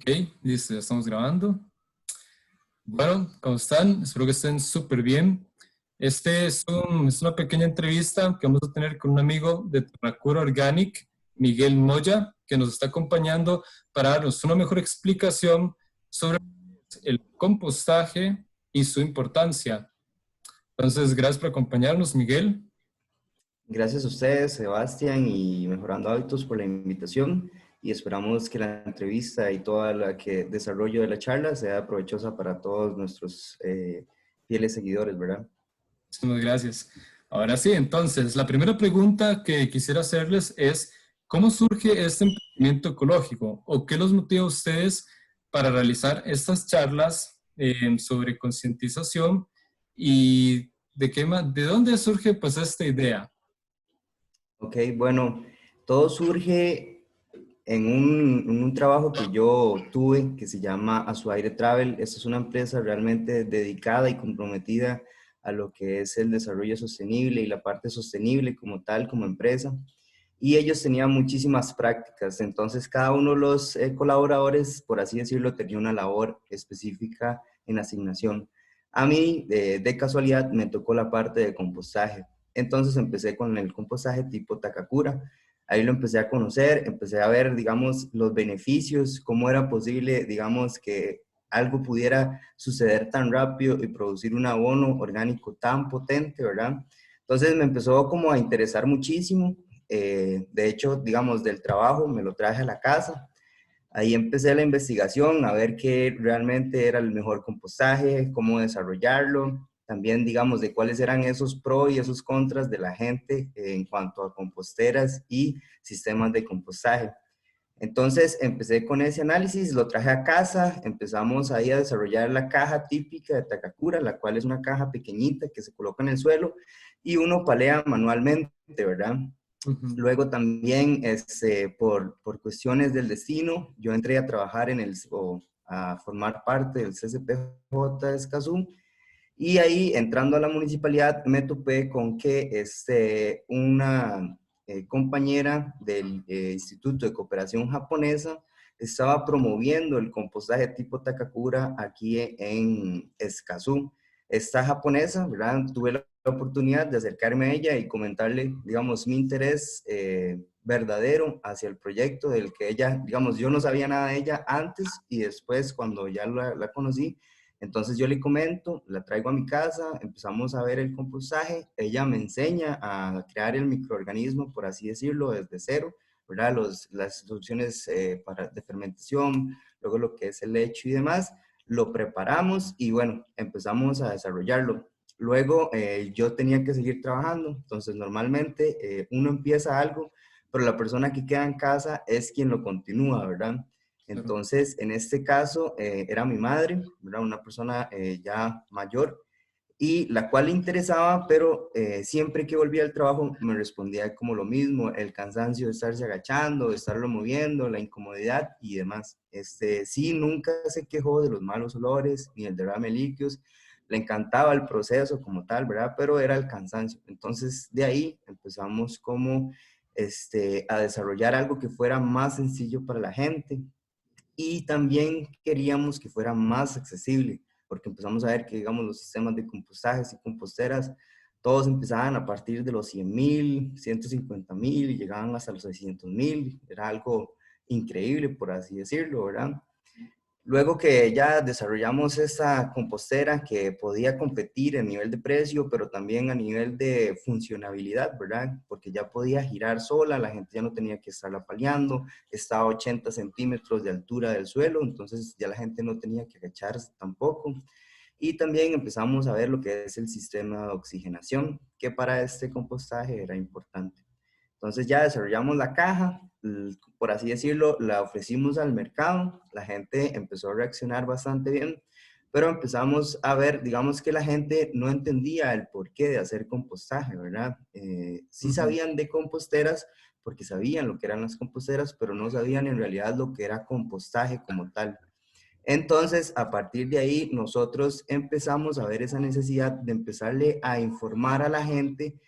Ok, listo, ya estamos grabando. Bueno, ¿cómo están? Espero que estén súper bien. Es una pequeña entrevista que vamos a tener con un amigo de Ternacura Organic, Miguel Moya, que nos está acompañando para darnos una mejor explicación sobre el compostaje y su importancia. Entonces, gracias por acompañarnos, Miguel. Gracias a ustedes, Sebastián, y Mejorando Hábitos por la invitación y esperamos que la entrevista y toda la que desarrollo de la charla sea provechosa para todos nuestros fieles seguidores, ¿verdad? Muchas gracias. Ahora sí, entonces, la primera pregunta que quisiera hacerles es, ¿cómo surge este emprendimiento ecológico o qué los motiva a ustedes para realizar estas charlas sobre concientización y de dónde surge pues esta idea? Ok, bueno, todo surge en un trabajo que yo tuve que se llama A Su Aire Travel. Esta es una empresa realmente dedicada y comprometida a lo que es el desarrollo sostenible y la parte sostenible como tal, como empresa. Y ellos tenían muchísimas prácticas, entonces cada uno de los colaboradores, por así decirlo, tenía una labor específica en asignación. A mí, de casualidad, me tocó la parte de compostaje. Entonces empecé con el compostaje tipo Takakura. Ahí lo empecé a conocer, empecé a ver, digamos, los beneficios, cómo era posible, digamos, que algo pudiera suceder tan rápido y producir un abono orgánico tan potente, ¿verdad? Entonces me empezó como a interesar muchísimo. De hecho, digamos, del trabajo me lo traje a la casa. Ahí empecé la investigación a ver qué realmente era el mejor compostaje, cómo desarrollarlo, también digamos de cuáles eran esos pros y esos contras de la gente en cuanto a composteras y sistemas de compostaje. Entonces empecé con ese análisis, lo traje a casa, empezamos ahí a desarrollar la caja típica de Takakura, la cual es una caja pequeñita que se coloca en el suelo y uno palea manualmente, ¿verdad? Ujú. Luego también, por cuestiones del destino, yo entré a trabajar o a formar parte del CCPJ de Escazú, y ahí, entrando a la municipalidad, me topé con que una compañera del Instituto de Cooperación Japonesa estaba promoviendo el compostaje tipo Takakura aquí en Escazú. Esta japonesa, ¿verdad? Tuve la oportunidad de acercarme a ella y comentarle, digamos, mi interés verdadero hacia el proyecto del que ella, digamos, yo no sabía nada de ella antes y después cuando ya la conocí. Entonces yo le comento, la traigo a mi casa, empezamos a ver el compostaje, ella me enseña a crear el microorganismo, por así decirlo, desde cero, ¿verdad? Las instrucciones de fermentación, luego lo que es el lecho y demás, lo preparamos y bueno, empezamos a desarrollarlo. Luego yo tenía que seguir trabajando, entonces normalmente uno empieza algo, pero la persona que queda en casa es quien lo continúa, ¿verdad? Claro. Entonces, en este caso, era mi madre, ¿verdad? Una persona ya mayor, y la cual le interesaba, pero siempre que volvía al trabajo me respondía como lo mismo, el cansancio de estarse agachando, de estarlo moviendo, la incomodidad y demás. Sí, nunca se quejó de los malos olores ni el derrame de líquidos, le encantaba el proceso como tal, ¿verdad? Pero era el cansancio. Entonces, de ahí empezamos como a desarrollar algo que fuera más sencillo para la gente, y también queríamos que fuera más accesible, porque empezamos a ver que, digamos, los sistemas de compostajes y composteras, todos empezaban a partir de los 100,000, 150,000 y llegaban hasta los 600,000. Era algo increíble, por así decirlo, ¿verdad? Luego que ya desarrollamos esta compostera que podía competir a nivel de precio, pero también a nivel de funcionabilidad, ¿verdad? Porque ya podía girar sola, la gente ya no tenía que estarla paliando, estaba a 80 centímetros de altura del suelo, entonces ya la gente no tenía que agacharse tampoco. Y también empezamos a ver lo que es el sistema de oxigenación, que para este compostaje era importante. Entonces ya desarrollamos la caja, por así decirlo, la ofrecimos al mercado, la gente empezó a reaccionar bastante bien, pero empezamos a ver, digamos que la gente no entendía el porqué de hacer compostaje, ¿verdad? Sí Ujú. sabían de composteras, porque sabían lo que eran las composteras, pero no sabían en realidad lo que era compostaje como tal. Entonces, a partir de ahí, nosotros empezamos a ver esa necesidad de empezarle a informar a la gente,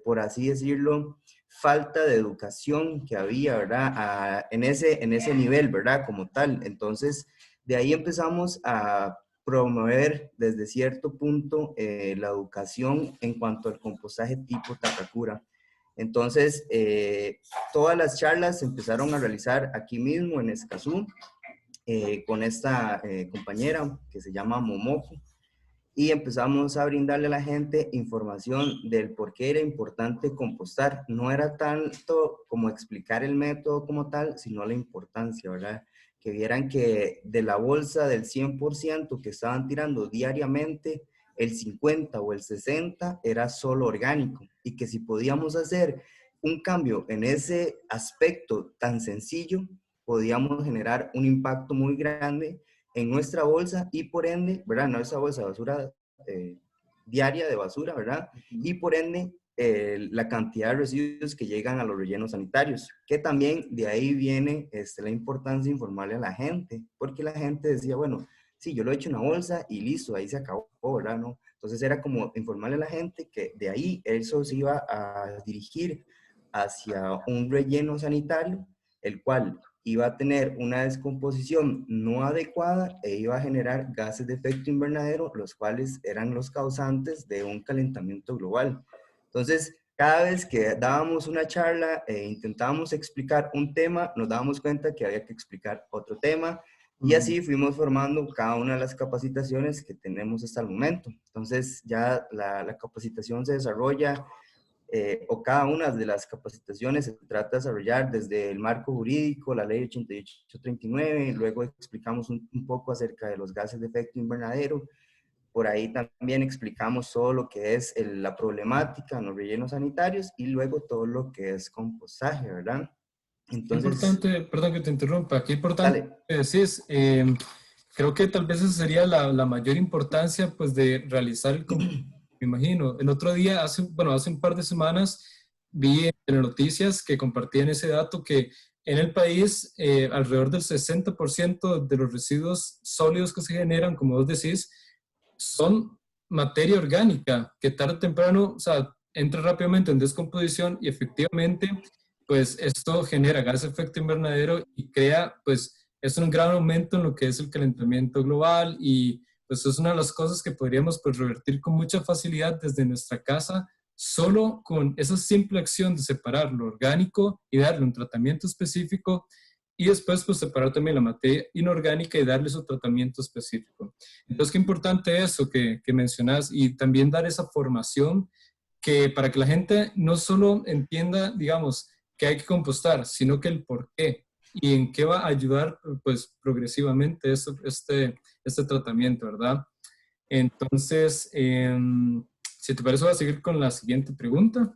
por así decirlo, falta de educación que había, ¿verdad? En ese nivel, ¿verdad? Como tal. Entonces, de ahí empezamos a promover desde cierto punto la educación en cuanto al compostaje tipo Takakura. Entonces, todas las charlas se empezaron a realizar aquí mismo en Escazú, con esta compañera que se llama Momoko, y empezamos a brindarle a la gente información del por qué era importante compostar. No era tanto como explicar el método como tal, sino la importancia, ¿verdad? Que vieran que de la bolsa del 100% que estaban tirando diariamente, el 50 o el 60 era solo orgánico, y que si podíamos hacer un cambio en ese aspecto tan sencillo, podíamos generar un impacto muy grande en nuestra bolsa y por ende, ¿verdad? Nuestra bolsa de basura diaria de basura, ¿verdad? Y por ende, la cantidad de residuos que llegan a los rellenos sanitarios, que también de ahí viene la importancia de informarle a la gente, porque la gente decía, bueno, sí, yo lo he hecho en una bolsa y listo, ahí se acabó, ¿verdad? ¿No? Entonces era como informarle a la gente que de ahí eso se iba a dirigir hacia un relleno sanitario, el cual iba a tener una descomposición no adecuada e iba a generar gases de efecto invernadero, los cuales eran los causantes de un calentamiento global. Entonces, cada vez que dábamos una charla e intentábamos explicar un tema, nos dábamos cuenta que había que explicar otro tema, y así fuimos formando cada una de las capacitaciones que tenemos hasta el momento. Entonces, ya la capacitación se desarrolla o cada una de las capacitaciones se trata de desarrollar desde el marco jurídico, la ley 8839, luego explicamos un poco acerca de los gases de efecto invernadero, por ahí también explicamos todo lo que es la problemática en los rellenos sanitarios y luego todo lo que es compostaje, ¿verdad? Qué Entonces, importante, perdón que te interrumpa, qué importante dale. que decís. Creo que tal vez esa sería la mayor importancia pues de realizar el compromiso, me imagino. El otro día, hace un par de semanas, vi en las noticias que compartían ese dato que en el país alrededor del 60% de los residuos sólidos que se generan, como vos decís, son materia orgánica, que tarde o temprano, o sea, entra rápidamente en descomposición y efectivamente, pues esto genera gas de efecto invernadero y crea, pues, es un gran aumento en lo que es el calentamiento global y pues es una de las cosas que podríamos pues revertir con mucha facilidad desde nuestra casa, solo con esa simple acción de separar lo orgánico y darle un tratamiento específico y después pues separar también la materia inorgánica y darle su tratamiento específico. Entonces, qué importante eso que mencionas y también dar esa formación que para que la gente no solo entienda, digamos, que hay que compostar, sino que el por qué y en qué va a ayudar pues progresivamente este tratamiento, ¿verdad? Entonces, si te parece, voy a seguir con la siguiente pregunta.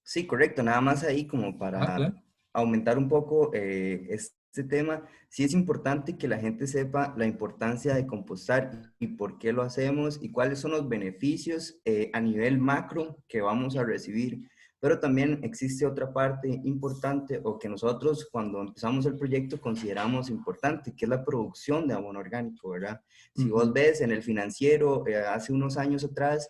Sí, correcto. Nada más ahí como Ah, para claro. aumentar un poco este tema, sí es importante que la gente sepa la importancia de compostar y por qué lo hacemos y cuáles son los beneficios a nivel macro que vamos a recibir. Pero también existe otra parte importante o que nosotros cuando empezamos el proyecto consideramos importante, que es la producción de abono orgánico, ¿verdad? Si vos Ujú. ves en el financiero, hace unos años atrás,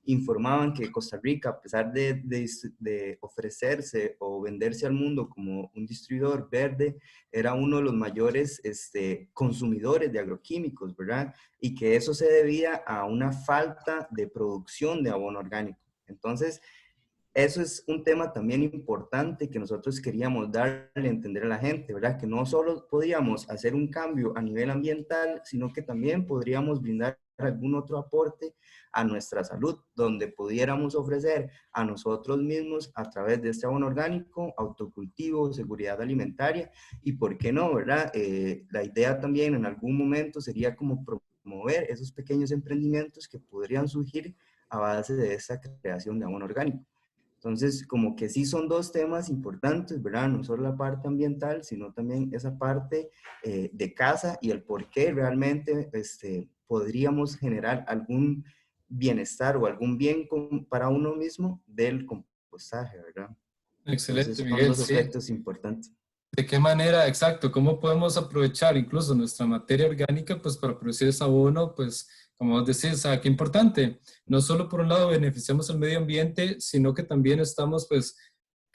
informaban que Costa Rica, a pesar de ofrecerse o venderse al mundo como un distribuidor verde, era uno de los mayores consumidores de agroquímicos, ¿verdad? Y que eso se debía a una falta de producción de abono orgánico. Entonces, eso es un tema también importante que nosotros queríamos darle a entender a la gente, ¿verdad? Que no solo podíamos hacer un cambio a nivel ambiental, sino que también podríamos brindar algún otro aporte a nuestra salud, donde pudiéramos ofrecer a nosotros mismos a través de este abono orgánico, autocultivo, seguridad alimentaria y, ¿por qué no, verdad? La idea también en algún momento sería como promover esos pequeños emprendimientos que podrían surgir a base de esta creación de abono orgánico. Entonces, como que sí son dos temas importantes, ¿verdad? No solo la parte ambiental, sino también esa parte de casa y el por qué realmente podríamos generar algún bienestar o algún bien para uno mismo del compostaje, ¿verdad? Excelente, Entonces, son Miguel, dos sí. aspectos importantes. ¿De qué manera, exacto? ¿Cómo podemos aprovechar incluso nuestra materia orgánica pues para producir ese abono? Pues como vos decís, o sea, qué importante. No solo por un lado beneficiamos al medio ambiente, sino que también estamos pues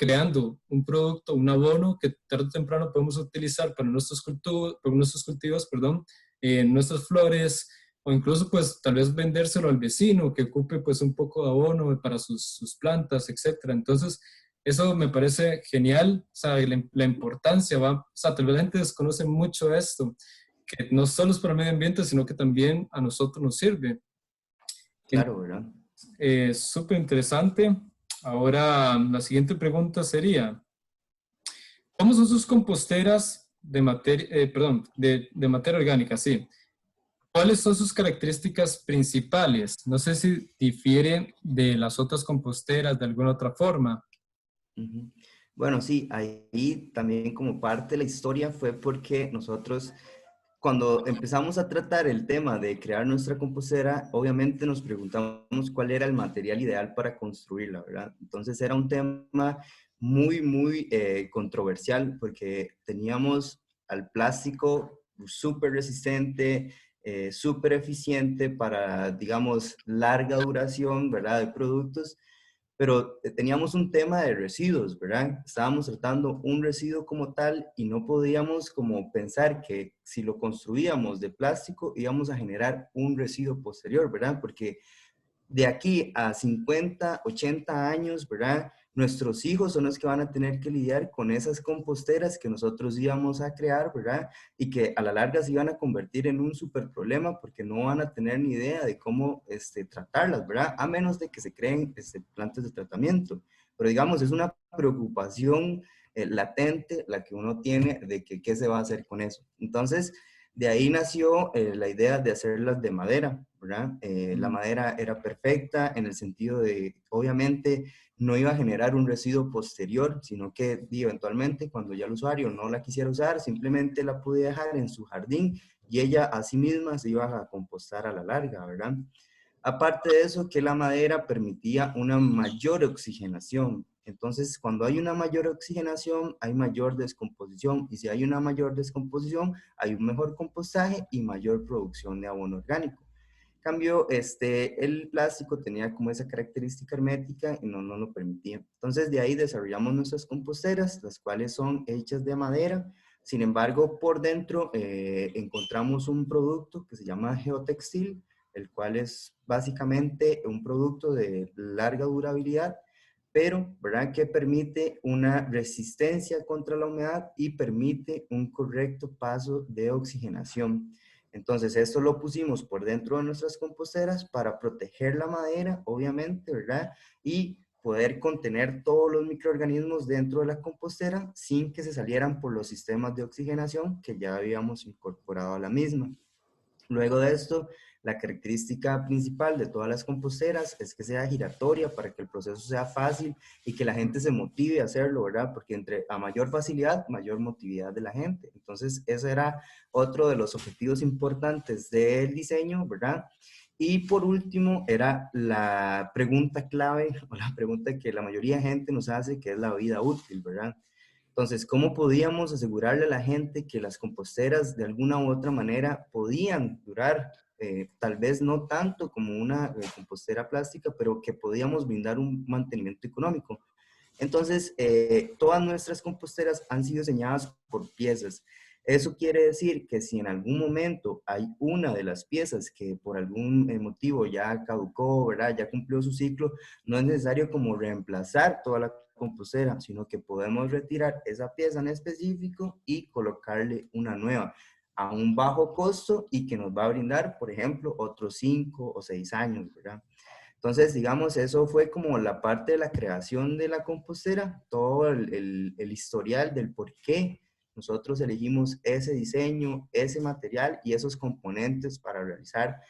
creando un producto, un abono que tarde o temprano podemos utilizar para nuestros cultivos, perdón, nuestras flores, o incluso pues tal vez vendérselo al vecino que ocupe pues un poco de abono para sus plantas, etcétera. Entonces, eso me parece genial, o sea, la importancia va, o sea, tal vez la gente desconoce mucho esto, que no solo es para el medio ambiente, sino que también a nosotros nos sirve. Claro, ¿verdad? Súper interesante. Ahora, la siguiente pregunta sería, ¿cómo son sus composteras de materia, perdón, de materia orgánica? Sí. ¿Cuáles son sus características principales? No sé si difiere de las otras composteras de alguna otra forma. Ujú. Bueno, sí, ahí también como parte de la historia fue porque nosotros cuando empezamos a tratar el tema de crear nuestra compostera, obviamente nos preguntamos cuál era el material ideal para construirla, ¿verdad? Entonces era un tema muy controversial porque teníamos al plástico súper resistente, súper eficiente para, digamos, larga duración, ¿verdad? De productos, pero teníamos un tema de residuos, ¿verdad? Estábamos tratando un residuo como tal y no podíamos como pensar que si lo construíamos de plástico íbamos a generar un residuo posterior, ¿verdad? Porque de aquí a 50, 80 años, ¿verdad? Nuestros hijos son los que van a tener que lidiar con esas composteras que nosotros íbamos a crear, ¿verdad? Y que a la larga se iban a convertir en un súper problema porque no van a tener ni idea de cómo tratarlas, ¿verdad? A menos de que se creen plantas de tratamiento. Pero digamos, es una preocupación latente la que uno tiene de que qué se va a hacer con eso. Entonces, de ahí nació la idea de hacerlas de madera, ¿verdad? La Mm. madera era perfecta en el sentido de, obviamente, no iba a generar un residuo posterior, sino que eventualmente cuando ya el usuario no la quisiera usar, simplemente la podía dejar en su jardín y ella a sí misma se iba a compostar a la larga, ¿verdad? Aparte de eso, que la madera permitía una mayor oxigenación. Entonces, cuando hay una mayor oxigenación, hay mayor descomposición. Y si hay una mayor descomposición, hay un mejor compostaje y mayor producción de abono orgánico. En cambio, el plástico tenía como esa característica hermética y no lo permitía. Entonces, de ahí desarrollamos nuestras composteras, las cuales son hechas de madera. Sin embargo, por dentro encontramos un producto que se llama geotextil, el cual es básicamente un producto de larga durabilidad, pero ¿verdad? Que permite una resistencia contra la humedad y permite un correcto paso de oxigenación. Entonces, esto lo pusimos por dentro de nuestras composteras para proteger la madera, obviamente, ¿verdad? Y poder contener todos los microorganismos dentro de la compostera sin que se salieran por los sistemas de oxigenación que ya habíamos incorporado a la misma. Luego de esto, la característica principal de todas las composteras es que sea giratoria para que el proceso sea fácil y que la gente se motive a hacerlo, ¿verdad? Porque a mayor facilidad, mayor motividad de la gente. Entonces, ese era otro de los objetivos importantes del diseño, ¿verdad? Y por último, era la pregunta clave o la pregunta que la mayoría de gente nos hace, que es la vida útil, ¿verdad? Entonces, ¿cómo podíamos asegurarle a la gente que las composteras de alguna u otra manera podían durar, tal vez no tanto como una compostera plástica, pero que podíamos brindar un mantenimiento económico? Entonces, todas nuestras composteras han sido diseñadas por piezas. Eso quiere decir que si en algún momento hay una de las piezas que por algún motivo ya caducó, ¿verdad? Ya cumplió su ciclo, no es necesario como reemplazar toda la compostera, sino que podemos retirar esa pieza en específico y colocarle una nueva a un bajo costo y que nos va a brindar, por ejemplo, otros 5 o 6 años, ¿verdad? Entonces, digamos, eso fue como la parte de la creación de la compostera, todo el historial del por qué nosotros elegimos ese diseño, ese material y esos componentes para realizar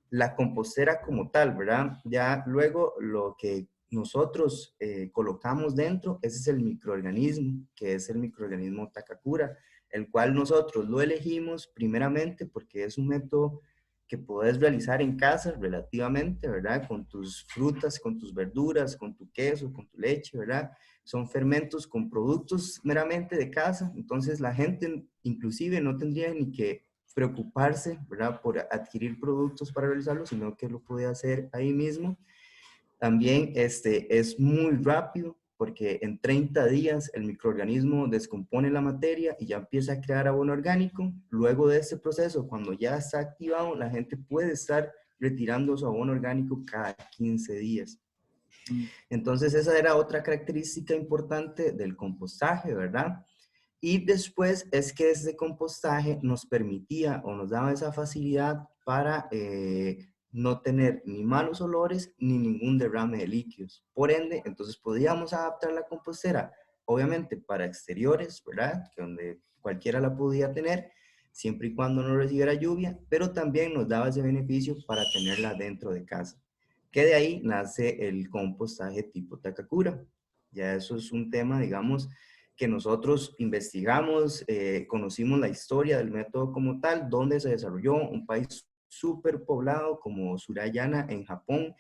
la compostera como tal, ¿verdad? Ya luego lo que nosotros colocamos dentro, ese es el microorganismo, que es el microorganismo Takakura, el cual nosotros lo elegimos primeramente porque es un método que puedes realizar en casa relativamente, ¿verdad? Con tus frutas, con tus verduras, con tu queso, con tu leche, ¿verdad? Son fermentos con productos meramente de casa, entonces la gente inclusive no tendría ni que preocuparse, ¿verdad? Por adquirir productos para realizarlo, sino que lo puede hacer ahí mismo. También es muy rápido, porque en 30 días el microorganismo descompone la materia y ya empieza a crear abono orgánico. Luego de este proceso, cuando ya está activado, la gente puede estar retirando su abono orgánico cada 15 días. Entonces, esa era otra característica importante del compostaje, ¿verdad? Y después es que ese compostaje nos permitía o nos daba esa facilidad para no tener ni malos olores ni ningún derrame de líquidos. Por ende, entonces podíamos adaptar la compostera, obviamente para exteriores, ¿verdad? Que donde cualquiera la podía tener, siempre y cuando no recibiera lluvia, pero también nos daba ese beneficio para tenerla dentro de casa. Que de ahí nace el compostaje tipo Takakura. Ya eso es un tema, digamos, que nosotros investigamos, conocimos la historia del método como tal, donde se desarrolló un país súper poblado como Surayana en Japón,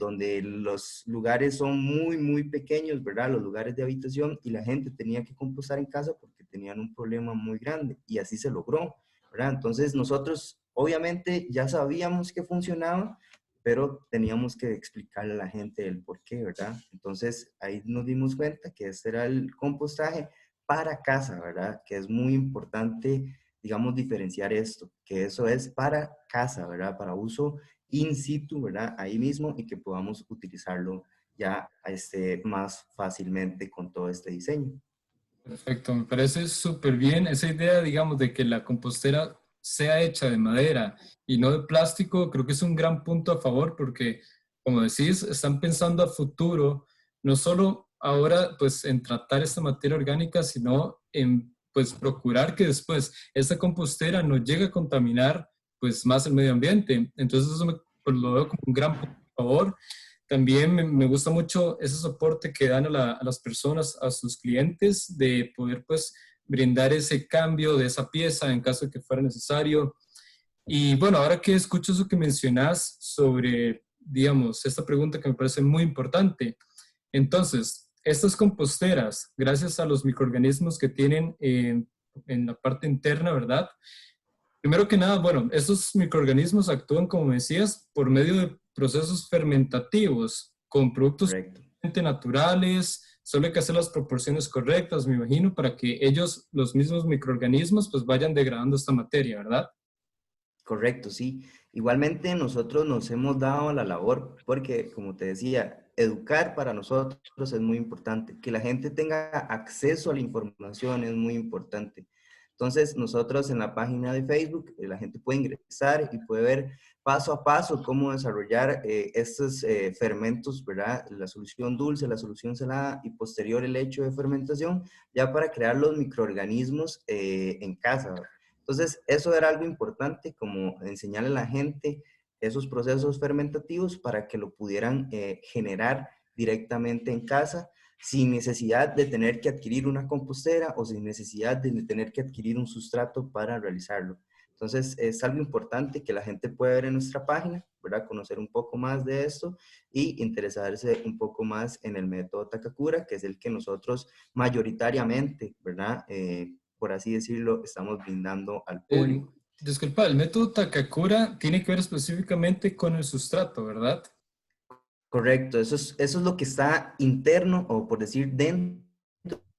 donde los lugares son muy, muy pequeños, ¿verdad? Los lugares de habitación y la gente tenía que compostar en casa porque tenían un problema muy grande y así se logró, ¿verdad? Entonces nosotros obviamente ya sabíamos que funcionaba, pero teníamos que explicarle a la gente el por qué, ¿verdad? Entonces ahí nos dimos cuenta que este era el compostaje para casa, ¿verdad? Que es muy importante, digamos, diferenciar esto, que eso es para casa, ¿verdad? Para uso in situ, ¿verdad? Ahí mismo y que podamos utilizarlo ya más fácilmente con todo este diseño. Perfecto, me parece súper bien esa idea, digamos, de que la compostera sea hecha de madera y no de plástico. Creo que es un gran punto a favor porque, como decís, están pensando a futuro, no solo ahora pues en tratar esta materia orgánica, sino en pues procurar que después esta compostera no llegue a contaminar pues más el medio ambiente. Entonces eso pues, lo veo como un gran punto a favor. También me gusta mucho ese soporte que dan a las personas, a sus clientes, de poder pues brindar ese cambio de esa pieza en caso de que fuera necesario. Y bueno, ahora que escucho eso que mencionas sobre, digamos, esta pregunta que me parece muy importante. Entonces, estas composteras, gracias a los microorganismos que tienen en la parte interna, ¿verdad? Primero que nada, bueno, estos microorganismos actúan, como decías, por medio de procesos fermentativos con productos Correcto. naturales. Solo hay que hacer las proporciones correctas, me imagino, para que ellos, los mismos microorganismos, pues vayan degradando esta materia, ¿verdad? Correcto, sí. Igualmente nosotros nos hemos dado a la labor porque, como te decía, educar para nosotros es muy importante. Que la gente tenga acceso a la información es muy importante. Entonces, nosotros en la página de Facebook, la gente puede ingresar y puede ver paso a paso cómo desarrollar estos fermentos, ¿verdad? La solución dulce, la solución salada y posterior el hecho de fermentación, ya para crear los microorganismos en casa, ¿verdad? Entonces, eso era algo importante, como enseñarle a la gente esos procesos fermentativos para que lo pudieran generar directamente en casa sin necesidad de tener que adquirir una compostera o sin necesidad de tener que adquirir un sustrato para realizarlo. Entonces, es algo importante que la gente pueda ver en nuestra página, ¿verdad? Conocer un poco más de esto y interesarse un poco más en el método Takakura, que es el que nosotros mayoritariamente, ¿verdad? Por así decirlo, estamos brindando al Eh, público. Disculpa, el método Takakura tiene que ver específicamente con el sustrato, ¿verdad? Correcto, eso es lo que está interno o por decir dentro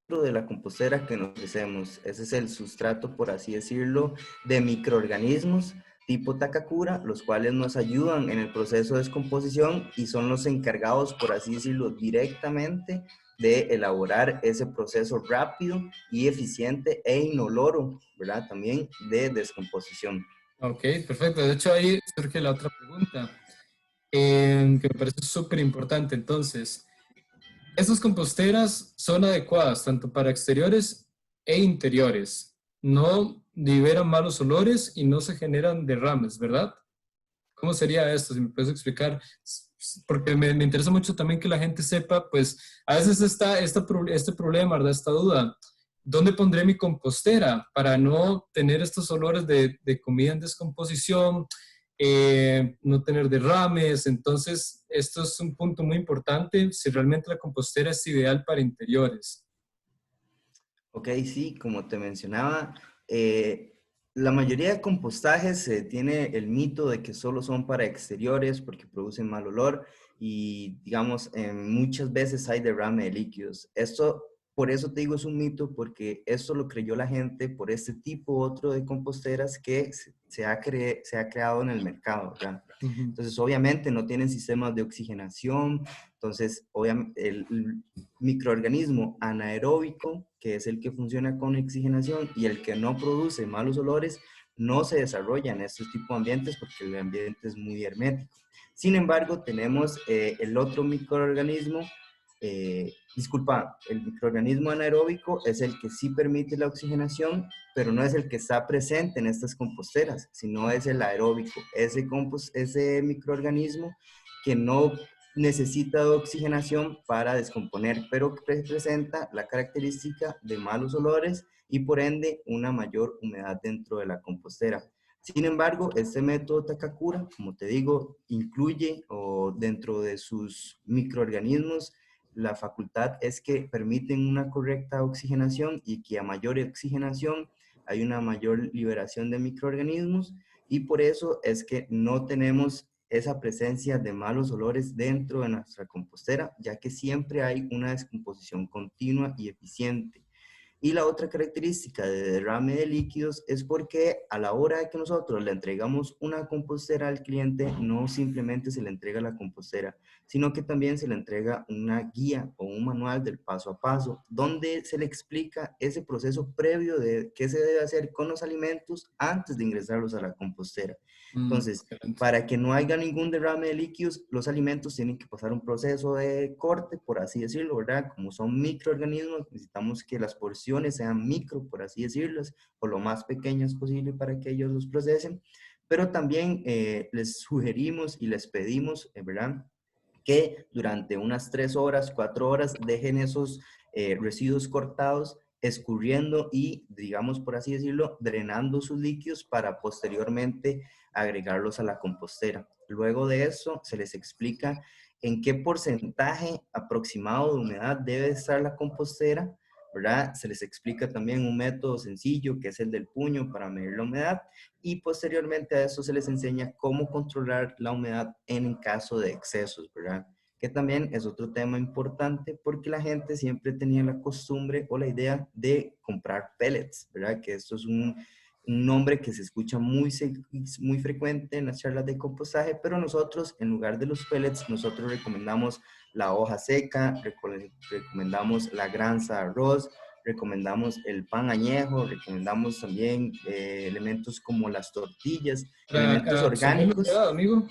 de la compostera que nos ofrecemos. Ese es el sustrato, por así decirlo, de microorganismos tipo Takakura, los cuales nos ayudan en el proceso de descomposición y son los encargados, por así decirlo, directamente de elaborar ese proceso rápido y eficiente e inoloro, ¿verdad? También de descomposición. Ok, perfecto. De hecho, ahí surge la otra pregunta, que me parece súper importante. Entonces, estas composteras son adecuadas tanto para exteriores e interiores. No liberan malos olores y no se generan derrames, ¿verdad? ¿Cómo sería esto? Si me puedes explicar, porque me interesa mucho también que la gente sepa, pues a veces está este problema, ¿verdad? Esta duda. ¿Dónde pondré mi compostera para no tener estos olores de comida en descomposición, no tener derrames? Entonces, esto es un punto muy importante si realmente la compostera es ideal para interiores. Ok, sí, como te mencionaba, la mayoría de compostajes tiene el mito de que solo son para exteriores porque producen mal olor y digamos, muchas veces hay derrame de líquidos. Esto, por eso te digo, es un mito, porque esto lo creyó la gente por este tipo otro de composteras que se ha creado en el mercado, ¿verdad? Ujú. Entonces, obviamente no tienen sistemas de oxigenación, entonces, obviamente, el microorganismo anaeróbico, que es el que funciona con oxigenación y el que no produce malos olores, no se desarrolla en estos tipos de ambientes porque el ambiente es muy hermético. Sin embargo, tenemos el otro microorganismo, disculpa, el microorganismo anaeróbico es el que sí permite la oxigenación, pero no es el que está presente en estas composteras, sino es el aeróbico, ese microorganismo que no necesita de oxigenación para descomponer, pero que presenta la característica de malos olores y por ende una mayor humedad dentro de la compostera. Sin embargo, este método Takakura, como te digo, incluye o dentro de sus microorganismos, la facultad es que permiten una correcta oxigenación y que a mayor oxigenación hay una mayor liberación de microorganismos y por eso es que no tenemos esa presencia de malos olores dentro de nuestra compostera, ya que siempre hay una descomposición continua y eficiente. Y la otra característica de derrame de líquidos es porque a la hora de que nosotros le entregamos una compostera al cliente, no simplemente se le entrega la compostera, sino que también se le entrega una guía o un manual del paso a paso, donde se le explica ese proceso previo de qué se debe hacer con los alimentos antes de ingresarlos a la compostera. Entonces, Excelente. para que no haya ningún derrame de líquidos, los alimentos tienen que pasar un proceso de corte, por así decirlo, ¿verdad? Como son microorganismos, necesitamos que las porciones sean micro, por así decirlas, o lo más pequeñas posible para que ellos los procesen. Pero también les sugerimos y les pedimos, ¿verdad? Que durante unas 3 horas, 4 horas, dejen esos residuos cortados escurriendo y, digamos por así decirlo, drenando sus líquidos para posteriormente agregarlos a la compostera. Luego de eso, se les explica en qué porcentaje aproximado de humedad debe estar la compostera, ¿verdad? Se les explica también un método sencillo que es el del puño para medir la humedad y posteriormente a eso se les enseña cómo controlar la humedad en caso de excesos, ¿verdad? Que también es otro tema importante porque la gente siempre tenía la costumbre o la idea de comprar pellets, ¿verdad? Que esto es un nombre que se escucha muy frecuente en las charlas de compostaje, pero nosotros, en lugar de los pellets, nosotros recomendamos la hoja seca, recomendamos la granza de arroz, recomendamos el pan añejo, recomendamos también elementos como las tortillas, elementos Para absorber la orgánicos. humedad, amigo.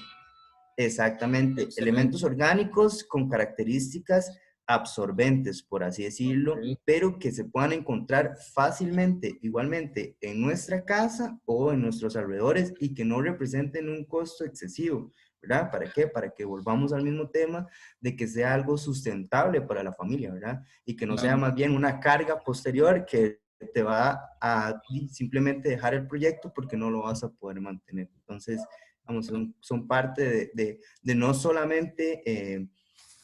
Exactamente, elementos Excelente. orgánicos con características absorbentes, por así decirlo, Ok. pero que se puedan encontrar fácilmente, igualmente, en nuestra casa o en nuestros alrededores y que no representen un costo excesivo, ¿verdad? ¿Para qué? Para que volvamos al mismo tema de que sea algo sustentable para la familia, ¿verdad? Y que no sea Claro. más bien una carga posterior que te va a simplemente dejar el proyecto porque no lo vas a poder mantener. Entonces, vamos, son parte de no solamente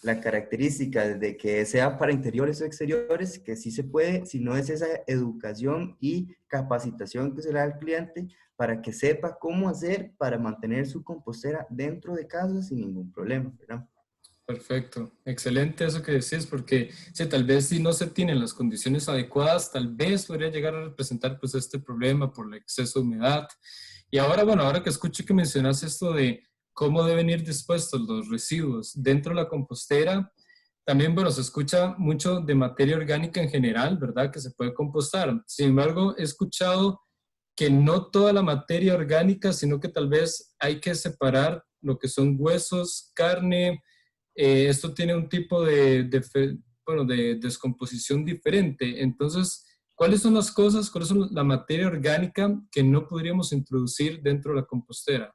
la característica de que sea para interiores o exteriores, que sí se puede, sino es esa educación y capacitación que se le da al cliente para que sepa cómo hacer para mantener su compostera dentro de casa sin ningún problema, ¿verdad? Perfecto, excelente eso que decís, porque si tal vez si no se tienen las condiciones adecuadas, tal vez podría llegar a representar pues este problema por el exceso de humedad. Y ahora, bueno, ahora que escucho que mencionas esto de cómo deben ir dispuestos los residuos dentro de la compostera, también, bueno, se escucha mucho de materia orgánica en general, ¿verdad? Que se puede compostar. Sin embargo, he escuchado que no toda la materia orgánica, sino que tal vez hay que separar lo que son huesos, carne. Esto tiene un tipo bueno, de descomposición diferente. Entonces, ¿cuáles son las cosas, cuáles son la materia orgánica que no podríamos introducir dentro de la compostera?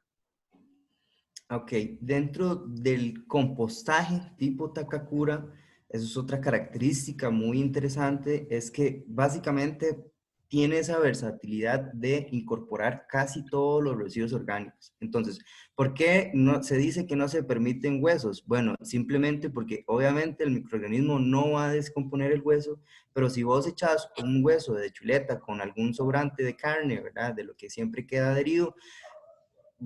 Ok, dentro del compostaje tipo Takakura, eso es otra característica muy interesante, es que básicamente tiene esa versatilidad de incorporar casi todos los residuos orgánicos. Entonces, ¿por qué no, se dice que no se permiten huesos? Bueno, simplemente porque obviamente el microorganismo no va a descomponer el hueso, pero si vos echas un hueso de chuleta con algún sobrante de carne, ¿verdad? De lo que siempre queda adherido,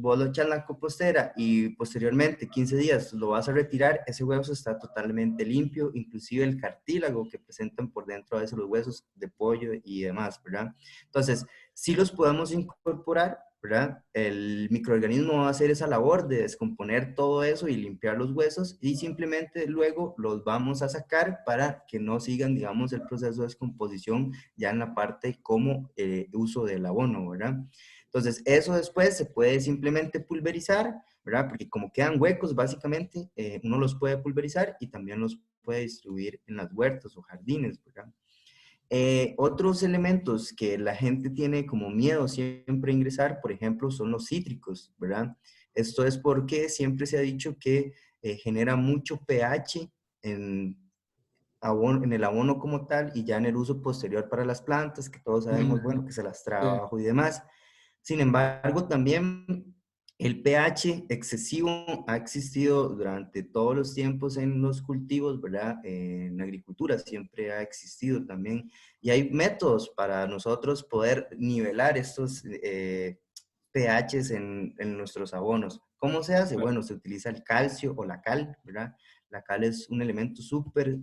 vos lo echas en la compostera y posteriormente, 15 días, lo vas a retirar, ese hueso está totalmente limpio, inclusive el cartílago que presentan por dentro a veces los huesos de pollo y demás, ¿verdad? Entonces, sí los podemos incorporar, ¿verdad? El microorganismo va a hacer esa labor de descomponer todo eso y limpiar los huesos y simplemente luego los vamos a sacar para que no sigan, digamos, el proceso de descomposición ya en la parte como uso del abono, ¿verdad? Entonces, eso después se puede simplemente pulverizar, ¿verdad? Porque como quedan huecos, básicamente, uno los puede pulverizar y también los puede distribuir en las huertas o jardines, ¿verdad? Otros elementos que la gente tiene como miedo siempre a ingresar, por ejemplo, son los cítricos, ¿verdad? Esto es porque siempre se ha dicho que genera mucho pH en, en el abono como tal y ya en el uso posterior para las plantas, que todos sabemos, bueno, que se las Sí, trabajo y demás. Sin embargo, también el pH excesivo ha existido durante todos los tiempos en los cultivos, ¿verdad? En la agricultura siempre ha existido también. Y hay métodos para nosotros poder nivelar estos pHs en nuestros abonos. ¿Cómo se hace? claro. Bueno, se utiliza el calcio o la cal, ¿verdad? La cal es un elemento súper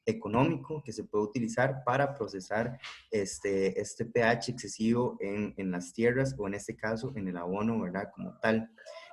económico que se puede utilizar para procesar este pH excesivo en las tierras o en este caso en el abono, ¿verdad? Como tal.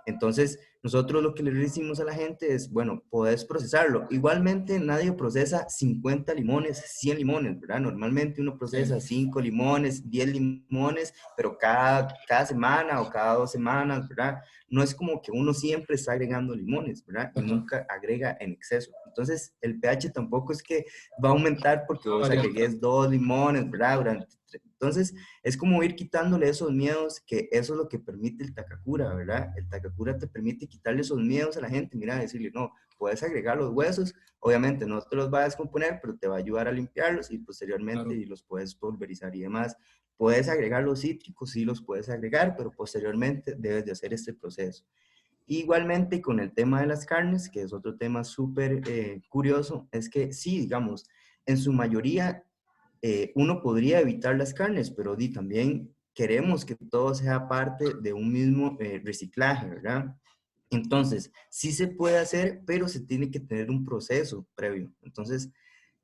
Entonces, nosotros lo que le decimos a la gente es, bueno, podés procesarlo. Igualmente, nadie procesa 50 limones, 100 limones, ¿verdad? Normalmente uno procesa Sí, 5 limones, 10 limones, pero cada semana o cada 2 semanas, ¿verdad? No es como que uno siempre está agregando limones, ¿verdad? Y ajá. nunca agrega en exceso. Entonces, el pH tampoco es que va a aumentar porque Va vos variando. agregues 2 limones, ¿verdad? Entonces, es como ir quitándole esos miedos, que eso es lo que permite el Takakura, ¿verdad? El Takakura te permite quitarle esos miedos a la gente, mira, decirle, no, puedes agregar los huesos, obviamente no te los va a descomponer, pero te va a ayudar a limpiarlos y posteriormente Claro. los puedes pulverizar y demás. Puedes agregar los cítricos, sí los puedes agregar, pero posteriormente debes de hacer este proceso. Igualmente con el tema de las carnes, que es otro tema súper curioso, es que sí, digamos, en su mayoría uno podría evitar las carnes, pero también queremos que todo sea parte de un mismo reciclaje, ¿verdad? Entonces, sí se puede hacer, pero se tiene que tener un proceso previo. Entonces,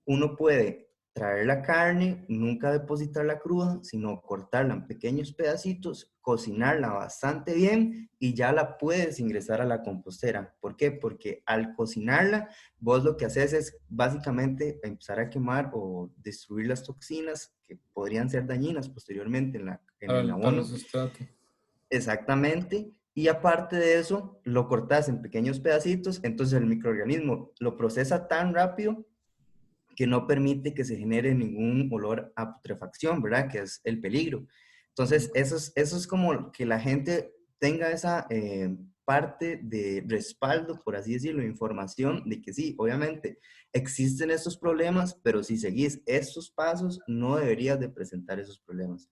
uno puede traer la carne, nunca depositarla cruda, sino cortarla en pequeños pedacitos, cocinarla bastante bien y ya la puedes ingresar a la compostera. ¿Por qué? Porque al cocinarla, vos lo que haces es básicamente empezar a quemar o destruir las toxinas que podrían ser dañinas posteriormente en el Para el abono. sustrato. Exactamente. Y aparte de eso, lo cortas en pequeños pedacitos, entonces el microorganismo lo procesa tan rápido que no permite que se genere ningún olor a putrefacción, ¿verdad? Que es el peligro. Entonces, eso es como que la gente tenga esa parte de respaldo, por así decirlo, información de que sí, obviamente existen estos problemas, pero si seguís estos pasos, no deberías de presentar esos problemas.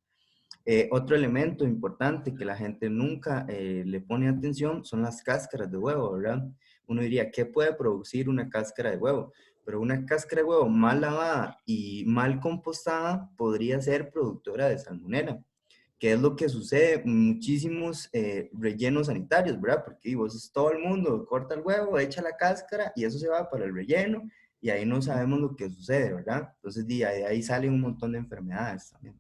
Otro elemento importante que la gente nunca le pone atención son las cáscaras de huevo, ¿verdad? Uno diría, ¿qué puede producir una cáscara de huevo? Pero una cáscara de huevo mal lavada y mal compostada podría ser productora de salmonela, que es lo que sucede en muchísimos rellenos sanitarios, ¿verdad? Porque vos, todo el mundo corta el huevo, echa la cáscara y eso se va para el relleno y ahí no sabemos lo que sucede, ¿verdad? Entonces, de ahí salen un montón de enfermedades también.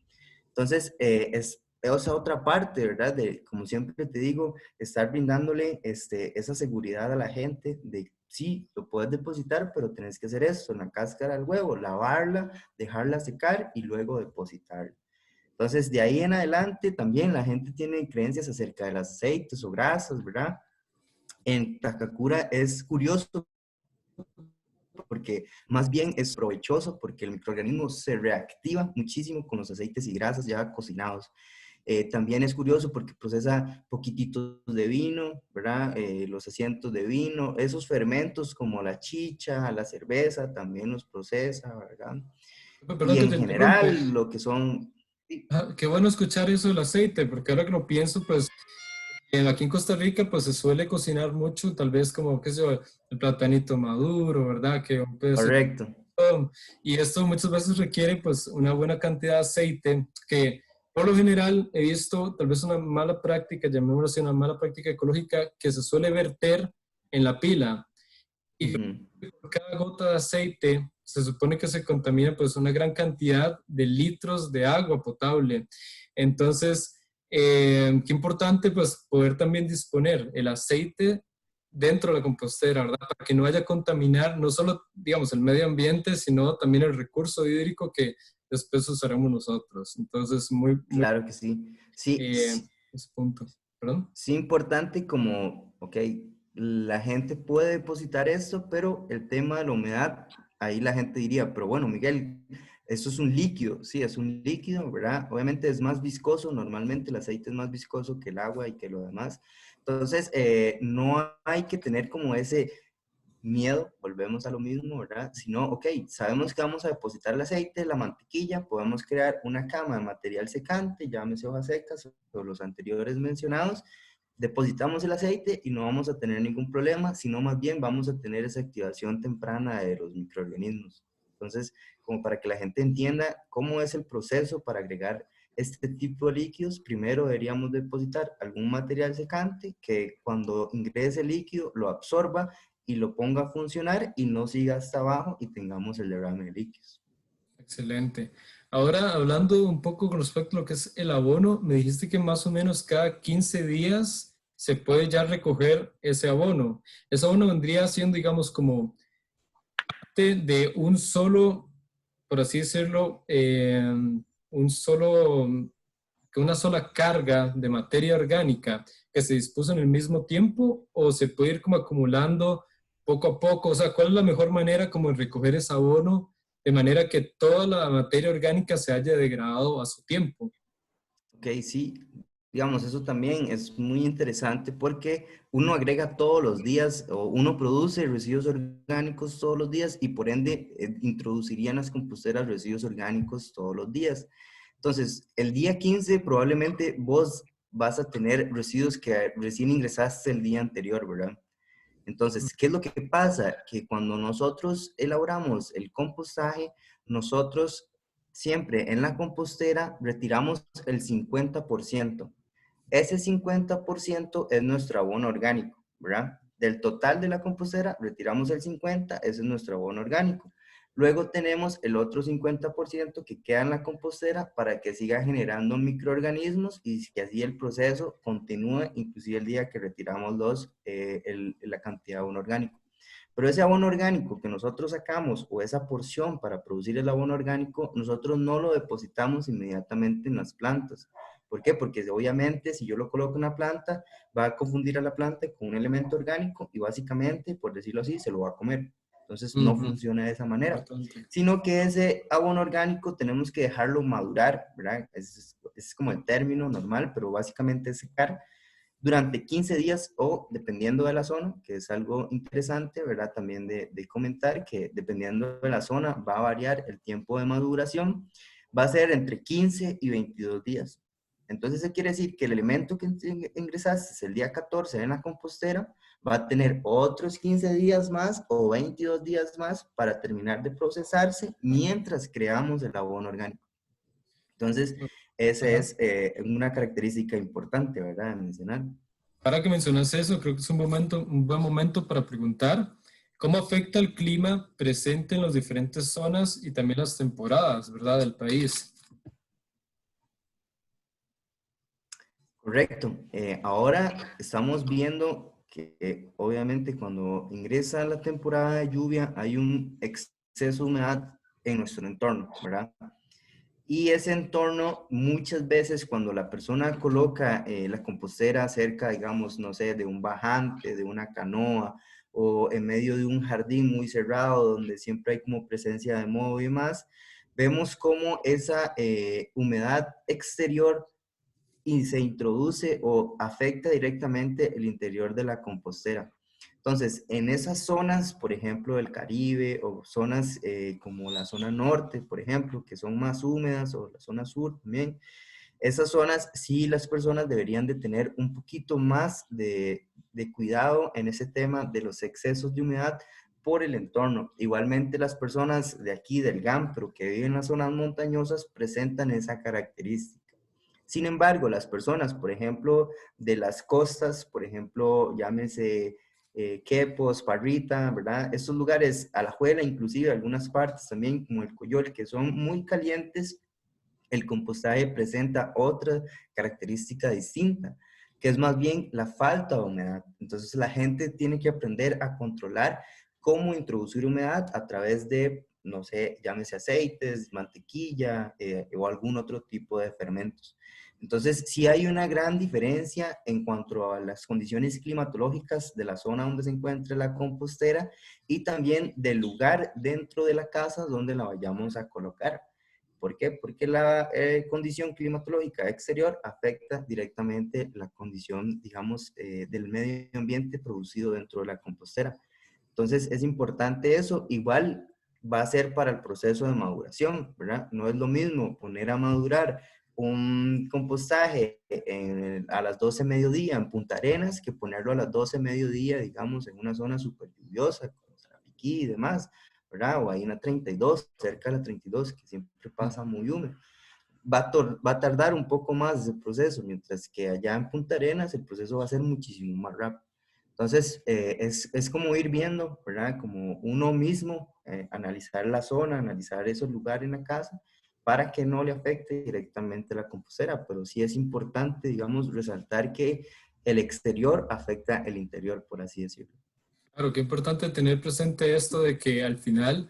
Entonces, es esa otra parte, ¿verdad? De, como siempre te digo, estar brindándole esa seguridad a la gente de, sí, lo puedes depositar, pero tenés que hacer eso, en la cáscara del huevo, lavarla, dejarla secar y luego depositarla. Entonces, de ahí en adelante, también la gente tiene creencias acerca de los aceites o grasas, ¿verdad? En Takakura es curioso porque más bien es provechoso porque el microorganismo se reactiva muchísimo con los aceites y grasas ya cocinados. También es curioso porque procesa poquititos de vino, ¿verdad? Los asientos de vino, esos fermentos como la chicha, la cerveza, también los procesa, ¿verdad? Y Perdón que en te interrumpe. general, lo que son... Ah, qué bueno escuchar eso del aceite, porque ahora que lo pienso, pues aquí en Costa Rica pues se suele cocinar mucho, tal vez como, qué sé yo, el platanito maduro, ¿verdad? Que un pedacito. Correcto. Y esto muchas veces requiere pues una buena cantidad de aceite que Por lo general, he visto tal vez una mala práctica, llamémoslo así, una mala práctica ecológica que se suele verter en la pila. Y Ujú. por cada gota de aceite se supone que se contamina pues una gran cantidad de litros de agua potable. Entonces, qué importante pues poder también disponer el aceite dentro de la compostera, ¿verdad? Para que no haya contaminar no solo, digamos, el medio ambiente, sino también el recurso hídrico que después usaremos nosotros. Entonces, muy, Claro que sí. Sí, ese punto. ¿Perdón? sí importante como, ok, la gente puede depositar esto, pero el tema de la humedad, ahí la gente diría, pero bueno, Miguel, eso es un líquido, sí, es un líquido, ¿verdad? Obviamente es más viscoso, normalmente el aceite es más viscoso que el agua y que lo demás. Entonces, no hay que tener como ese miedo, volvemos a lo mismo, ¿verdad? Sino, ok, sabemos que vamos a depositar el aceite, la mantequilla, podemos crear una cama de material secante, llámese hojas secas o los anteriores mencionados, depositamos el aceite y no vamos a tener ningún problema, sino más bien vamos a tener esa activación temprana de los microorganismos. Entonces, como para que la gente entienda cómo es el proceso para agregar este tipo de líquidos, primero deberíamos depositar algún material secante que cuando ingrese el líquido lo absorba y lo ponga a funcionar y no siga hasta abajo y tengamos el derrame de líquidos. Excelente. Ahora, hablando un poco con respecto a lo que es el abono, me dijiste que más o menos cada 15 días se puede ya recoger ese abono. Ese abono vendría siendo, digamos, como de un solo, por así decirlo, un solo, que una sola carga de materia orgánica que se dispuso en el mismo tiempo o se puede ir como acumulando poco a poco. O sea, ¿cuál es la mejor manera como de recoger ese abono de manera que toda la materia orgánica se haya degradado a su tiempo? Ok, sí, digamos, eso también es muy interesante porque uno agrega todos los días o uno produce residuos orgánicos todos los días y por ende introduciría en las composteras residuos orgánicos todos los días. Entonces, el día 15 probablemente vos vas a tener residuos que recién ingresaste el día anterior, ¿verdad? Entonces, ¿qué es lo que pasa? Que cuando nosotros elaboramos el compostaje, nosotros siempre en la compostera retiramos el 50%. Ese 50% es nuestro abono orgánico, ¿verdad? Del total de la compostera retiramos el 50%, ese es nuestro abono orgánico. Luego tenemos el otro 50% que queda en la compostera para que siga generando microorganismos y que así el proceso continúe, inclusive el día que retiramos la cantidad de abono orgánico. Pero ese abono orgánico que nosotros sacamos o esa porción para producir el abono orgánico, nosotros no lo depositamos inmediatamente en las plantas. ¿Por qué? Porque obviamente si yo lo coloco en una planta, va a confundir a la planta con un elemento orgánico y básicamente, por decirlo así, se lo va a comer. Entonces no Ujú, funciona de esa manera, importante. sino que ese abono orgánico tenemos que dejarlo madurar, ¿verdad? Es como el término normal, pero básicamente es secar durante 15 días o dependiendo de la zona, que es algo interesante, ¿verdad? También de comentar que dependiendo de la zona va a variar el tiempo de maduración, va a ser entre 15 y 22 días. Entonces, eso quiere decir que el elemento que ingresaste el día 14 en la compostera va a tener otros 15 días más o 22 días más para terminar de procesarse mientras creamos el abono orgánico. Entonces, esa Ajá. es una característica importante, ¿verdad? De mencionar. Ahora que mencionas eso, creo que es un buen momento para preguntar cómo afecta el clima presente en las diferentes zonas y también las temporadas, ¿verdad?, del país. Correcto. Ahora estamos viendo que obviamente cuando ingresa la temporada de lluvia hay un exceso de humedad en nuestro entorno, ¿verdad? Y ese entorno muchas veces cuando la persona coloca la compostera cerca, digamos, no sé, de un bajante, de una canoa o en medio de un jardín muy cerrado donde siempre hay como presencia de moho y más, vemos cómo esa humedad exterior y se introduce o afecta directamente el interior de la compostera. Entonces, en esas zonas, por ejemplo, del Caribe o zonas como la zona norte, por ejemplo, que son más húmedas, o la zona sur también, esas zonas sí las personas deberían de tener un poquito más de cuidado en ese tema de los excesos de humedad por el entorno. Igualmente las personas de aquí, del GAM, pero que viven en las zonas montañosas, presentan esa característica. Sin embargo, las personas, por ejemplo, de las costas, por ejemplo, llámese Quepos, Parrita, ¿verdad? Estos lugares, Alajuela, inclusive algunas partes también, como el Coyol, que son muy calientes, el compostaje presenta otra característica distinta, que es más bien la falta de humedad. Entonces la gente tiene que aprender a controlar cómo introducir humedad a través de, no sé, llámese aceites, mantequilla o algún otro tipo de fermentos. Entonces, sí hay una gran diferencia en cuanto a las condiciones climatológicas de la zona donde se encuentra la compostera y también del lugar dentro de la casa donde la vayamos a colocar. ¿Por qué? Porque la condición climatológica exterior afecta directamente la condición, digamos, del medio ambiente producido dentro de la compostera. Entonces, es importante eso. Igual va a ser para el proceso de maduración, ¿verdad? No es lo mismo poner a madurar un compostaje a las 12 mediodía en Punta Arenas que ponerlo a las 12 mediodía, digamos, en una zona súper lluviosa, como Sarapiquí y demás, ¿verdad? O ahí en la 32, cerca de la 32, que siempre pasa muy húmedo. Va a tardar un poco más ese proceso, mientras que allá en Punta Arenas el proceso va a ser muchísimo más rápido. Entonces, es como ir viendo, ¿verdad? Como uno mismo, analizar la zona, analizar esos lugares en la casa, para que no le afecte directamente la compostera. Pero sí es importante, digamos, resaltar que el exterior afecta el interior, por así decirlo. Claro, qué importante tener presente esto de que al final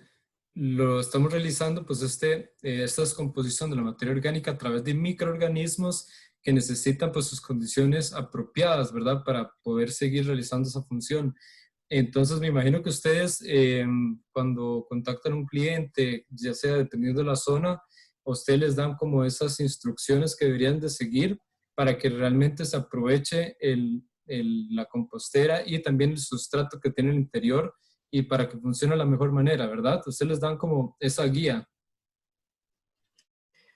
lo estamos realizando, pues esta descomposición de la materia orgánica a través de microorganismos que necesitan pues sus condiciones apropiadas, ¿verdad? Para poder seguir realizando esa función. Entonces me imagino que ustedes cuando contactan a un cliente, ya sea dependiendo de la zona, a ustedes les dan como esas instrucciones que deberían de seguir para que realmente se aproveche la compostera y también el sustrato que tiene el interior y para que funcione de la mejor manera, ¿verdad? Ustedes les dan como esa guía.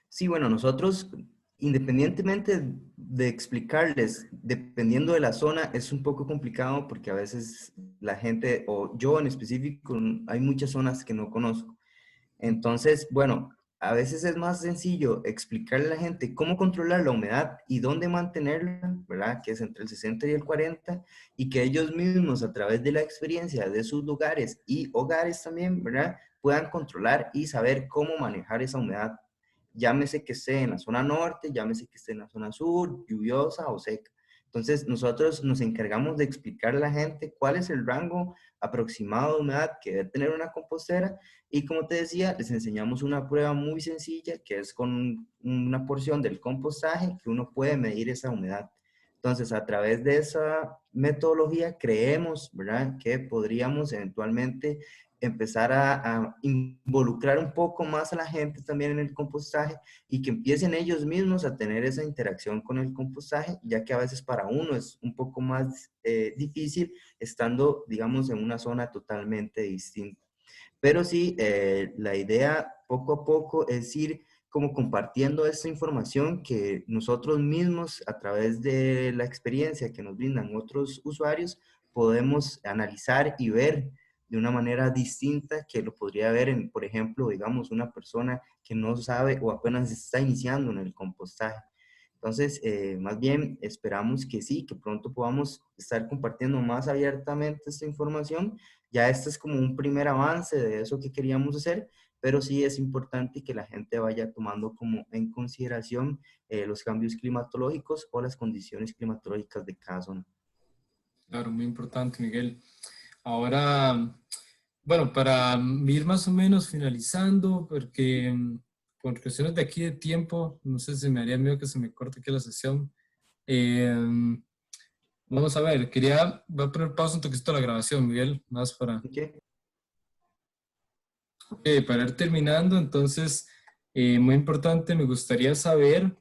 Sí, bueno, nosotros, independientemente de explicarles, dependiendo de la zona, es un poco complicado porque a veces la gente, o yo en específico, hay muchas zonas que no conozco. Entonces, bueno, a veces es más sencillo explicarle a la gente cómo controlar la humedad y dónde mantenerla, ¿verdad? Que es entre el 60 y el 40, y que ellos mismos a través de la experiencia de sus lugares y hogares también, ¿verdad? Puedan controlar y saber cómo manejar esa humedad. Llámese que esté en la zona norte, llámese que esté en la zona sur, lluviosa o seca. Entonces, nosotros nos encargamos de explicarle a la gente cuál es el rango aproximado de humedad que debe tener una compostera y como te decía, les enseñamos una prueba muy sencilla que es con una porción del compostaje que uno puede medir esa humedad. Entonces, a través de esa metodología, creemos, ¿verdad?, que podríamos eventualmente empezar a involucrar un poco más a la gente también en el compostaje y que empiecen ellos mismos a tener esa interacción con el compostaje, ya que a veces para uno es un poco más difícil estando, digamos, en una zona totalmente distinta. Pero sí, la idea poco a poco es ir como compartiendo esta información que nosotros mismos, a través de la experiencia que nos brindan otros usuarios, podemos analizar y ver de una manera distinta que lo podría ver en, por ejemplo, digamos, una persona que no sabe o apenas está iniciando en el compostaje. Entonces, más bien esperamos que sí, que pronto podamos estar compartiendo más abiertamente esta información. Ya este es como un primer avance de eso que queríamos hacer, pero sí es importante que la gente vaya tomando como en consideración los cambios climatológicos o las condiciones climatológicas de cada zona. Claro, muy importante, Miguel. Ahora, bueno, para ir más o menos finalizando, porque por cuestiones de aquí de tiempo, no sé si me haría miedo que se me corte aquí la sesión. Eh, Vamos a ver, voy a poner pausa un toquecito a la grabación, Miguel, más ¿Ok? para ir terminando. Entonces, muy importante, me gustaría saber,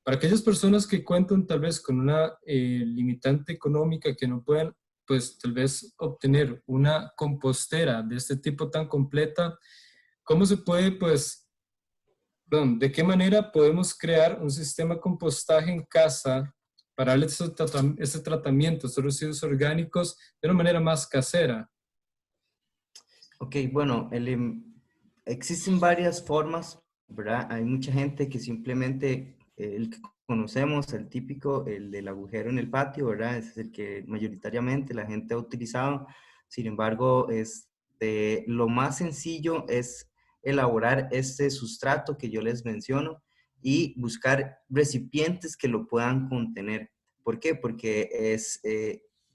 para aquellas personas que cuentan tal vez con una limitante económica que no puedan, pues tal vez obtener una compostera de este tipo tan completa, ¿cómo se puede, pues, perdón, de qué manera podemos crear un sistema de compostaje en casa para darle ese tratamiento, estos residuos orgánicos de una manera más casera? Ok, bueno, existen varias formas, ¿verdad? Hay mucha gente que simplemente el que conocemos, el típico, el del agujero en el patio, ¿verdad? Ese es el que mayoritariamente la gente ha utilizado. Sin embargo, lo más sencillo es elaborar este sustrato que yo les menciono y buscar recipientes que lo puedan contener. ¿Por qué? Porque es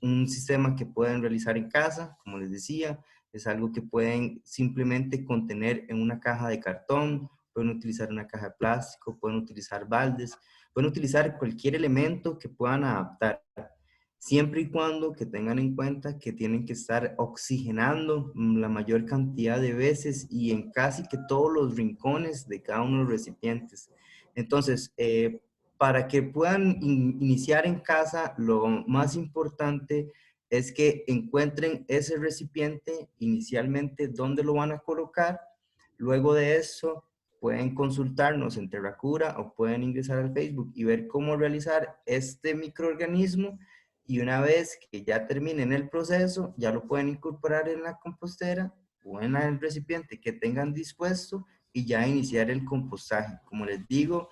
un sistema que pueden realizar en casa, como les decía, es algo que pueden simplemente contener en una caja de cartón, pueden utilizar una caja de plástico, pueden utilizar baldes, pueden utilizar cualquier elemento que puedan adaptar, siempre y cuando que tengan en cuenta que tienen que estar oxigenando la mayor cantidad de veces y en casi que todos los rincones de cada uno de los recipientes. Entonces, para que puedan iniciar en casa, lo más importante es que encuentren ese recipiente inicialmente dónde lo van a colocar. Luego de eso, pueden consultarnos en Terracura o pueden ingresar al Facebook y ver cómo realizar este microorganismo, y una vez que ya terminen el proceso, ya lo pueden incorporar en la compostera o en el recipiente que tengan dispuesto y ya iniciar el compostaje. Como les digo,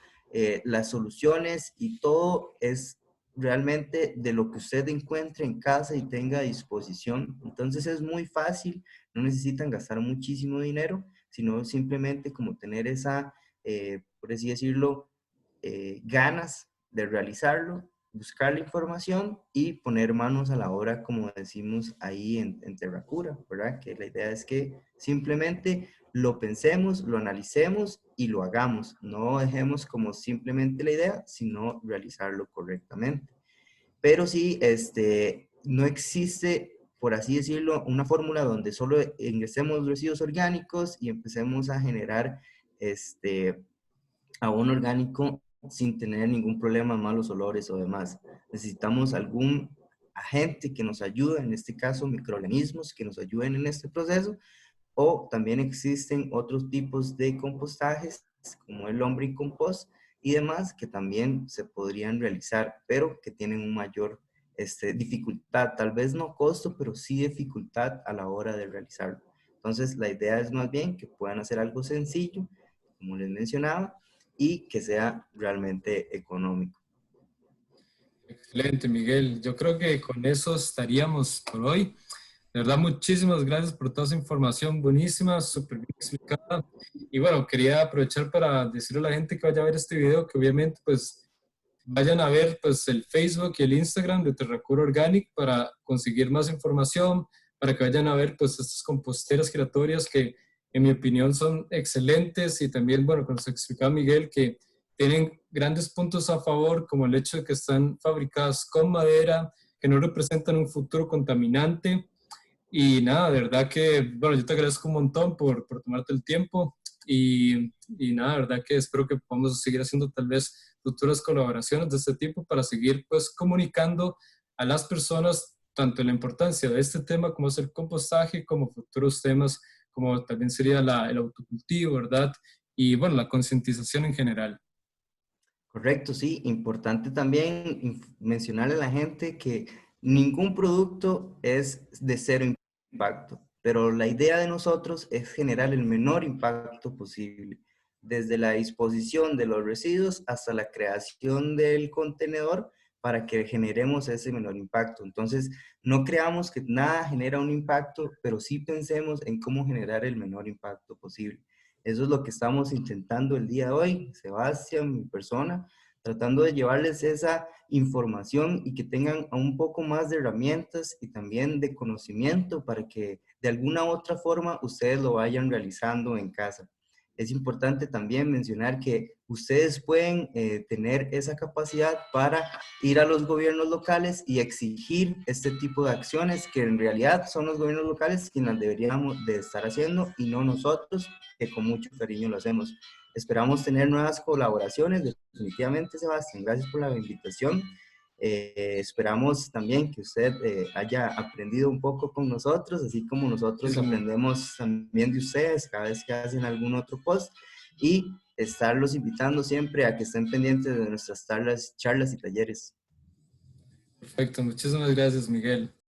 las soluciones y todo es realmente de lo que usted encuentre en casa y tenga a disposición. Entonces es muy fácil, no necesitan gastar muchísimo dinero, sino simplemente como tener esa, por así decirlo, ganas de realizarlo, buscar la información y poner manos a la obra, como decimos ahí en Terracura, ¿verdad? Que la idea es que simplemente lo pensemos, lo analicemos y lo hagamos. No dejemos como simplemente la idea, sino realizarlo correctamente. Pero sí, no existe, por así decirlo, una fórmula donde solo ingresemos residuos orgánicos y empecemos a generar abono orgánico sin tener ningún problema, malos olores o demás. Necesitamos algún agente que nos ayude, en este caso microorganismos que nos ayuden en este proceso, o también existen otros tipos de compostajes como el lombricompost y demás que también se podrían realizar, pero que tienen un mayor dificultad, tal vez no costo, pero sí dificultad a la hora de realizarlo. Entonces, la idea es más bien que puedan hacer algo sencillo, como les mencionaba, y que sea realmente económico. Excelente, Miguel. Yo creo que con eso estaríamos por hoy. De verdad, muchísimas gracias por toda esa información buenísima, súper bien explicada. Y bueno, quería aprovechar para decirle a la gente que vaya a ver este video, que obviamente pues vayan a ver pues el Facebook y el Instagram de Terracura Organic para conseguir más información, para que vayan a ver pues estas composteras giratorias que en mi opinión son excelentes, y también, bueno, como se explicaba Miguel, que tienen grandes puntos a favor, como el hecho de que están fabricadas con madera, que no representan un futuro contaminante. Y nada, de verdad que, bueno, yo te agradezco un montón por tomarte el tiempo, y nada, de verdad que espero que podamos seguir haciendo tal vez futuras colaboraciones de este tipo para seguir pues comunicando a las personas tanto la importancia de este tema como es el compostaje, como futuros temas como también sería el autocultivo, ¿verdad? Y bueno, la concientización en general. Correcto, sí. Importante también mencionarle a la gente que ningún producto es de cero impacto, pero la idea de nosotros es generar el menor impacto posible, desde la disposición de los residuos hasta la creación del contenedor para que generemos ese menor impacto. Entonces, no creamos que nada genera un impacto, pero sí pensemos en cómo generar el menor impacto posible. Eso es lo que estamos intentando el día de hoy, Sebastián, mi persona, tratando de llevarles esa información y que tengan un poco más de herramientas y también de conocimiento para que de alguna u otra forma ustedes lo vayan realizando en casa. Es importante también mencionar que ustedes pueden tener esa capacidad para ir a los gobiernos locales y exigir este tipo de acciones que en realidad son los gobiernos locales quienes deberíamos de estar haciendo y no nosotros, que con mucho cariño lo hacemos. Esperamos tener nuevas colaboraciones, definitivamente, Sebastián. Gracias por la invitación. Esperamos también que usted haya aprendido un poco con nosotros, así como nosotros Muchísimo. aprendemos también de ustedes cada vez que hacen algún otro post, y estarlos invitando siempre a que estén pendientes de nuestras charlas y talleres. Perfecto, muchísimas gracias, Miguel.